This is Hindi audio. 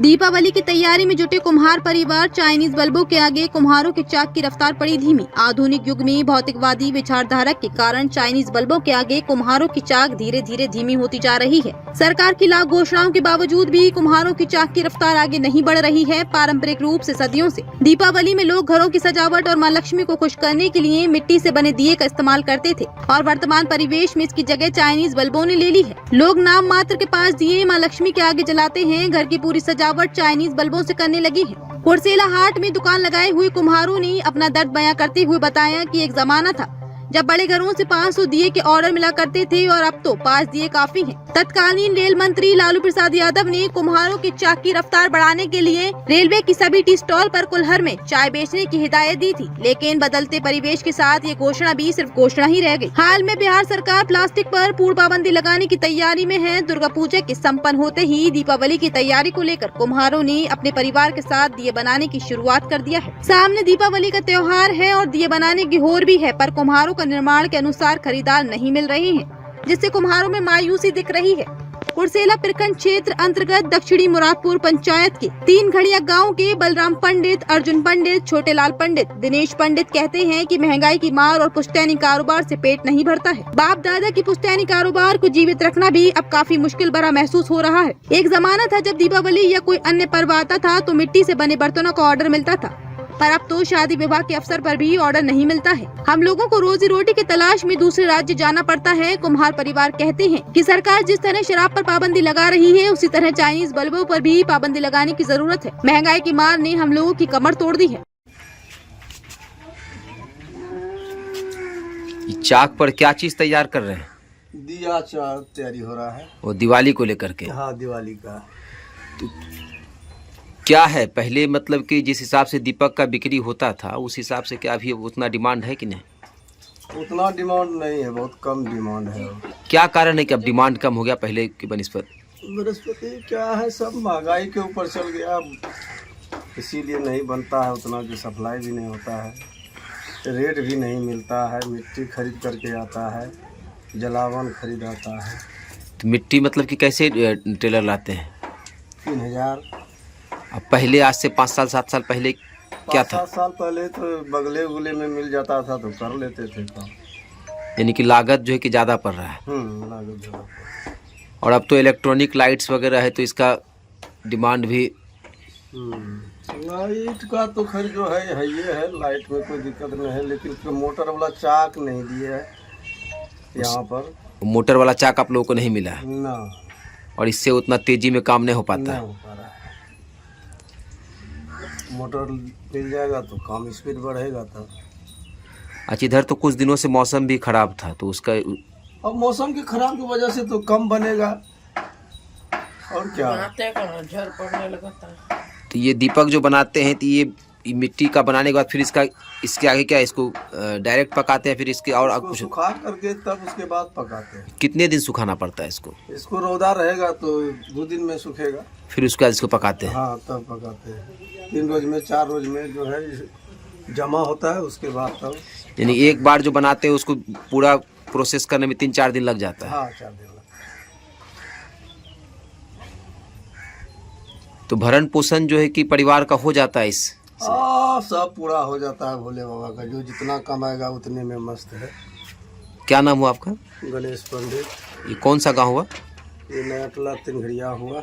दीपावली की तैयारी में जुटे कुम्हार परिवार। चाइनीज बल्बों के आगे कुम्हारों के चाक की रफ्तार पड़ी धीमी। आधुनिक युग में भौतिकवादी विचारधारा के कारण चाइनीज बल्बों के आगे कुम्हारों की चाक धीरे धीरे धीमी होती जा रही है। सरकार की लाख घोषणाओं के बावजूद भी कुम्हारों की चाक की रफ्तार आगे नहीं बढ़ रही है। पारंपरिक रूप से सदियों से दीपावली में लोग घरों की सजावट और माँ लक्ष्मी को खुश करने के लिए मिट्टी से बने दिए का इस्तेमाल करते थे और वर्तमान परिवेश में इसकी जगह चाइनीज बल्बों ने ले ली है। लोग नाम मात्र के पास दिए माँ लक्ष्मी के आगे जलाते हैं। घर की पूरी सजावट चाइनीज बल्बों से करने लगी है। कुर्सेला हाट में दुकान लगाए हुए कुम्हारों ने अपना दर्द बयां करते हुए बताया कि एक जमाना था जब बड़े घरों से 500 दिए के ऑर्डर मिला करते थे और अब तो 5 दिए काफी हैं। तत्कालीन रेल मंत्री लालू प्रसाद यादव ने कुम्हारों की चाक की रफ्तार बढ़ाने के लिए रेलवे की सभी टी स्टॉल पर कुल्हड़ में चाय बेचने की हिदायत दी थी, लेकिन बदलते परिवेश के साथ ये घोषणा भी सिर्फ घोषणा ही रह गई। हाल में बिहार सरकार प्लास्टिक पर पूर्ण पाबंदी लगाने की तैयारी में है। दुर्गा पूजा के संपन्न होते ही दीपावली की तैयारी को लेकर कुम्हारों ने अपने परिवार के साथ दिए बनाने की शुरुआत कर दिया है। सामने दीपावली का त्योहार है और दिए बनाने की होड़ भी है, पर कुम्हारों निर्माण के अनुसार खरीदार नहीं मिल रहे हैं, जिससे कुम्हारों में मायूसी दिख रही है। कुर्सेला प्रखंड क्षेत्र अंतर्गत दक्षिणी मुरादपुर पंचायत के 3 घड़िया गांव के बलराम पंडित, अर्जुन पंडित, छोटे लाल पंडित, दिनेश पंडित कहते हैं कि महंगाई की मार और पुश्तैनी कारोबार से पेट नहीं भरता है। बाप दादा की पुश्तैनी कारोबार को जीवित रखना भी अब काफी मुश्किल भरा महसूस हो रहा है। एक जमाना था जब दीपावली या कोई अन्य पर्व आता था तो मिट्टी से बने बर्तनों का ऑर्डर मिलता था, पर अब तो शादी विवाह के अवसर पर भी ऑर्डर नहीं मिलता है। हम लोगों को रोजी रोटी की तलाश में दूसरे राज्य जाना पड़ता है। कुम्हार परिवार कहते हैं कि सरकार जिस तरह शराब पर पाबंदी लगा रही है, उसी तरह चाइनीज बल्बों पर भी पाबंदी लगाने की जरूरत है। महंगाई की मार ने हम लोगों की कमर तोड़ दी है। चाक पर क्या चीज तैयार कर रहे हैं? दिया चाक तैयारी हो रहा है। वो दिवाली को लेकर के? हाँ, दिवाली का। क्या है पहले, मतलब कि जिस हिसाब से दीपक का बिक्री होता था उस हिसाब से क्या अभी उतना डिमांड है कि नहीं? उतना डिमांड नहीं है, बहुत कम डिमांड है। क्या कारण है कि अब डिमांड कम हो गया पहले की बनिस्बत? बृहस्पति क्या है, सब महंगाई के ऊपर चल गया, इसीलिए नहीं बनता है उतना, की सप्लाई भी नहीं होता है, रेट भी नहीं मिलता है। मिट्टी खरीद करके आता है, जलावन खरीद आता है। तो मिट्टी मतलब कि कैसे टेलर लाते हैं? 3000। अब पहले आज से 5 साल 7 साल पहले क्या था? 7 साल पहले तो बगले उगले में मिल जाता था तो कर लेते थे काम। यानी कि लागत जो है कि ज़्यादा पड़ रहा है। लागत ज़्यादा। और अब तो इलेक्ट्रॉनिक लाइट्स वगैरह है तो इसका डिमांड भी। लाइट का तो खैर जो है ये है, लाइट में कोई दिक्कत नहीं है, लेकिन मोटर वाला चाक नहीं दिया है यहाँ पर। मोटर वाला चाक आप लोगों को नहीं मिला है ना, और इससे उतना तेजी में काम नहीं हो पाता है। मोटर मिल जाएगा तो काम स्पीड बढ़ेगा तब। अच्छा, इधर तो कुछ दिनों से मौसम भी खराब था तो उसका अब मौसम की खराब की वजह से तो कम बनेगा और क्या। झड़ पड़ने लगा था। तो ये दीपक जो बनाते हैं तो ये मिट्टी का बनाने के बाद फिर इसके आगे क्या, इसको डायरेक्ट पकाते हैं फिर इसके और कुछ सुखा करके तब उसके बाद पकाते हैं। कितने दिन सुखाना पड़ता है इसको? इसको रौदा रहेगा तो 2 दिन में सूखेगा, फिर उसके बाद इसको पकाते हैं। हाँ, तब पकाते हैं। 3 रोज में 4 रोज में जो है जमा होता है, उसके बाद तब। यानी एक बार जो बनाते हैं उसको पूरा प्रोसेस करने में 3-4 दिन लग जाता है। हाँ, 4 दिन लग। तो भरण पोषण जो है कि परिवार का हो जाता है इस सब पूरा हो जाता है भोले बाबा का, जो जितना कमाएगा उतने में मस्त है। क्या नाम हुआ आपका? गणेश पंडित। ये कौन सा गांव हुआ? ये नया टोला 3 घड़िया हुआ।